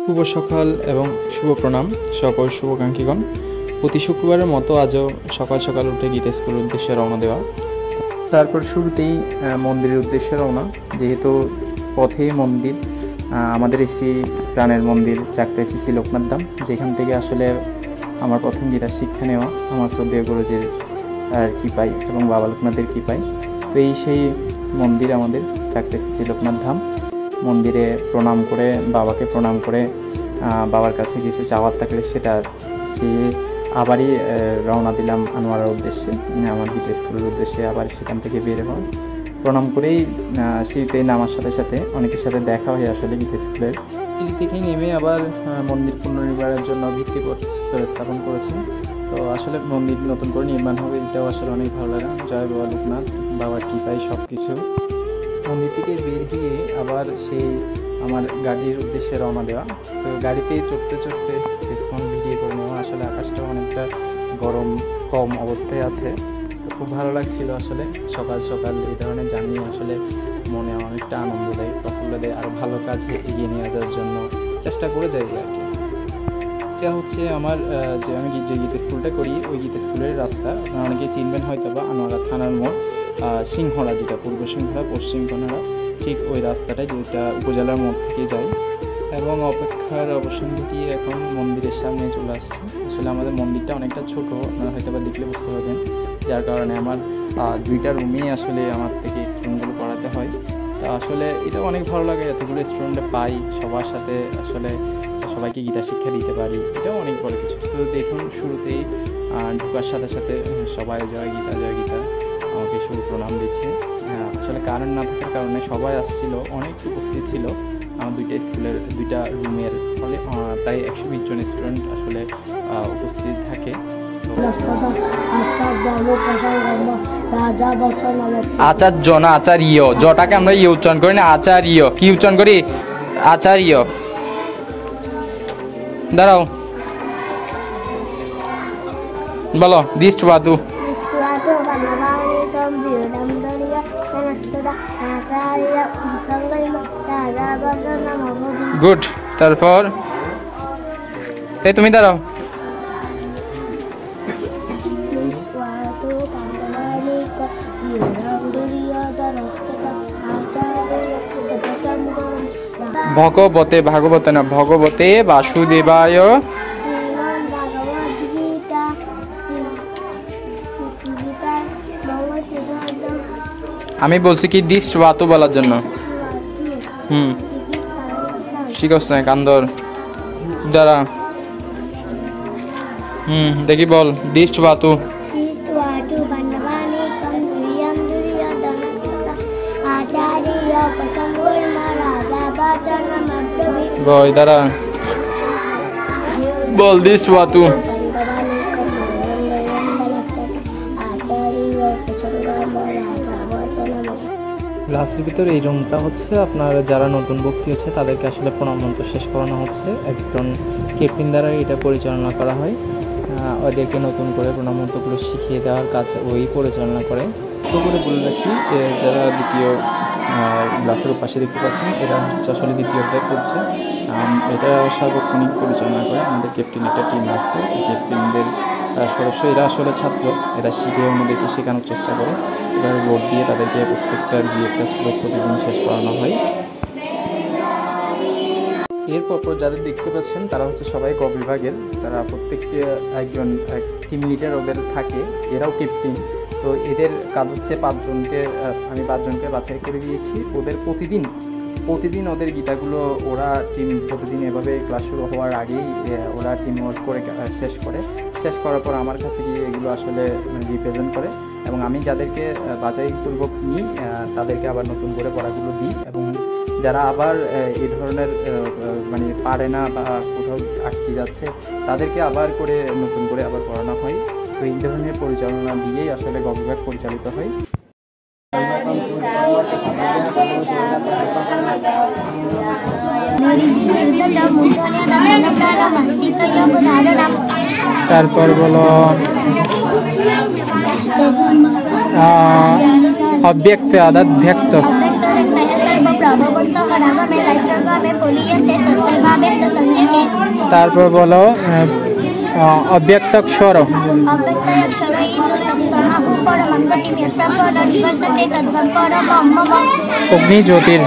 শুভ সকাল এবং শুভ প্রণাম সকল শুভাকাঙ্ক্ষীগণ। প্রতি শুক্রবারের মতো আজও সকাল সকাল উঠে গীতা স্কুলের উদ্দেশ্যে রওনা দেওয়া। তারপর শুরুতেই মন্দিরের উদ্দেশ্যে রওনা, যেহেতু পথেই মন্দির, আমাদের এসি প্রাণের মন্দির চাকদা এসিসি লোকনাথ ধাম, যেখান থেকে আসলে আমার প্রথম গীতার শিক্ষা নেওয়া আমার শ্রদ্ধেয় গুরুজির কৃপায় এবং বাবা লোকনাথের কৃপায়। তো এই সেই মন্দির আমাদের চাকদা এসিসি লোকনাথ ধাম। মন্দিরে প্রণাম করে, বাবাকে প্রণাম করে, বাবার কাছে কিছু চাওয়ার থাকলে সেটা চেয়ে আবারই রওনা দিলাম আনোয়ারার উদ্দেশ্যে, আমার গীতা স্কুলের উদ্দেশ্যে। আবার সেখান থেকে বের হওয়া, প্রণাম করেই সিঁড়িতে নামার সাথে সাথে অনেকের সাথে দেখা হয় আসলে গীতা স্কুলের। সিঁড়ি থেকেই নেমে আবার মন্দির পুনর্নির্মাণের জন্য ভিত্তিপ্রস্তর স্থাপন করেছে। তো আসলে মন্দির নতুন করে নির্মাণ হবে, এটাও আসলে অনেক ভালো লাগা। জয় বাবা লোকনাথ, বাবার কৃপায় সব কিছু। মন্দির থেকে বের হয়ে আবার সেই আমার গাড়ির উদ্দেশ্যে রওনা দেওয়া। তো গাড়িতে চড়তে চড়তে কিছুক্ষণ ভিডিও করে নেওয়া। আসলে আকাশটাও অনেকটা গরম কম অবস্থায় আছে, তো খুব ভালো লাগছিল আসলে সকাল সকাল এই ধরনের জার্নি। আসলে মনে অনেকটা আনন্দ দেয়, প্রফুল্ল দেয়, আরও ভালো কাজে এগিয়ে নিয়ে যাওয়ার জন্য চেষ্টা করে যাই আর কি। এটা হচ্ছে আমার যে আমি যে গীতা স্কুলটা করি, ওই গীতা স্কুলের রাস্তা। আপনারা অনেকেই চিনবেন হয়তো বা, আনোয়ারা থানার মোড়, সিংহরা, যেটা পূর্ব সিংহরা পশ্চিম কোনারা, ঠিক ওই রাস্তাটায়, যেটা উপজেলার মোড় থেকে যায়। এবং অপেক্ষার অবসান ঘটিয়ে এখন মন্দিরের সামনে চলে আসছে। আসলে আমাদের মন্দিরটা অনেকটা ছোট, আপনারা হয়তো বা দেখলে বুঝতে পারবেন, যার কারণে আমার দুইটা রুমেই আসলে আমার থেকে স্টুডেন্টগুলো পড়াতে হয়। তা আসলে এটা অনেক ভালো লাগে, এতগুলো স্টুডেন্ট পাই, সবার সাথে আসলে সবাইকে গীতা শিক্ষা দিতে পারি, এটাও অনেক বড় কিছু। তো দেখুন শুরুতেই ঢোকার সাথে সাথে সবাই জয় গীতা জয় গীতা আমাকে শুরু প্রণাম দিচ্ছে। আসলে কারেন্ট না থাকার কারণে সবাই আসছিল, অনেক উপস্থিত ছিল দুইটা স্কুলের দুইটা রুমের, ফলে প্রায় 120 জন স্টুডেন্ট আসলে উপস্থিত থাকে। আচার্য না আচার্য, জটাকে আমরা ইয়ে উচ্চারণ করি না, আচার্য কি উচ্চারণ করি? আচার্য। দাঁড়াও, বলো দৃষ্ট বাদু। গুড। তারপর এই তুমি দাঁড়াও। ভগবতে, ভাগবতে না, ভগবতে বাসুদেবায়। আমি বলছি কি দৃষ্ট বাতু বলার জন্য। শিখস না কান্দর দ্বারা। দেখি বল দৃষ্ট বাতু। বল দ্বারা বল দৃষ্ট বাতু। ক্লাসের ভিতরে এই রুমটা হচ্ছে আপনার যারা নতুন ভর্তি হচ্ছে তাদেরকে আসলে প্রণামন্ত শেষ করানো হচ্ছে। একজন ক্যাপ্টেন দ্বারা এটা পরিচালনা করা হয়, ওদেরকে নতুন করে প্রণামন্তগুলো শিখিয়ে দেওয়ার কাজ ওই পরিচালনা করে। তো করে বলে রাখি, যারা দ্বিতীয় ক্লাসের পাশে দেখতে পাচ্ছেন, এরা হচ্ছে আসলে দ্বিতীয় অধ্যায় করছে। এটা সার্বক্ষণিক পরিচালনা করে আমাদের ক্যাপ্টেন, একটা টিম আছে, এই ক্যাপ্টেনদের সদস্য। এরা আসলে ছাত্র, এরা শিখে অন্যদেরকে শেখানোর চেষ্টা করে। এবার বোর্ড দিয়ে তাদেরকে প্রত্যেকটা একটা শ্লোক প্রতিদিন শেষ করানো হয়। এরপর যাদের দেখতে পাচ্ছেন তারা হচ্ছে সবাই গ বিভাগের, তারা প্রত্যেকটি একজন টিম লিডার ওদের থাকে, এরাও ক্যাপ্টেন। তো এদের কাজ হচ্ছে আমি 5 জনকে বাছাই করে দিয়েছি। ওদের প্রতিদিন ওদের গীতাগুলো ওরা টিম প্রতিদিন এভাবে ক্লাস শুরু হওয়ার আগেই ওরা টিম ওয়ার্ক করে শেষ করার পর আমার কাছে গিয়ে এগুলো আসলে রিপ্রেজেন্ট করে। এবং আমি যাদেরকে বাছাইপূর্বক নিই তাদেরকে আবার নতুন করে পড়াগুলো দিই। এবং যারা আবার এই ধরনের পারে না বা কোথাও আটকে যাচ্ছে, তাদেরকে আবার করে নতুন করে আবার পড়ানো হয়। তো এই ধরনের পরিচালনা দিয়েই আসলে গ বিভাগ পরিচালিত হয়। তারপর বলো অব্যক্ত আদাত ব্যক্ত ভগবন্ত হরাগমে লাইচগমে পলিয়তে তত্ত্বভাবেত্য সংযতে। তারপর বলো অব্যক্তাক্ষর। অব্যক্তাক্ষর ইন্দ্রতস্তমাহু পরমঙ্গতিম যত্প্রাপদ নিবর্ততে তদ্ভব পরমম মম। অগ্নি জ্যোতির।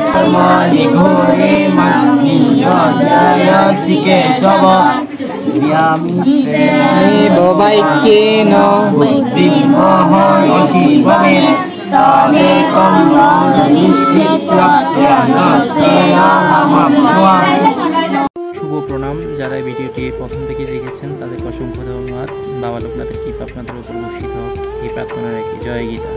ঘোরে জয়সি কেশব বাক্যেন বুদ্ধিমহশিবমে তদেকং শুভ প্রণাম। যারা এই ভিডিওটি প্রথম থেকে দেখেছেন তাদেরকে অসংখ্য ধন্যবাদ। বাবা লোকনাথের কৃপা আপনাদের উপর বর্ষিত হোক এই প্রার্থনা রাখি। জয় গীতা।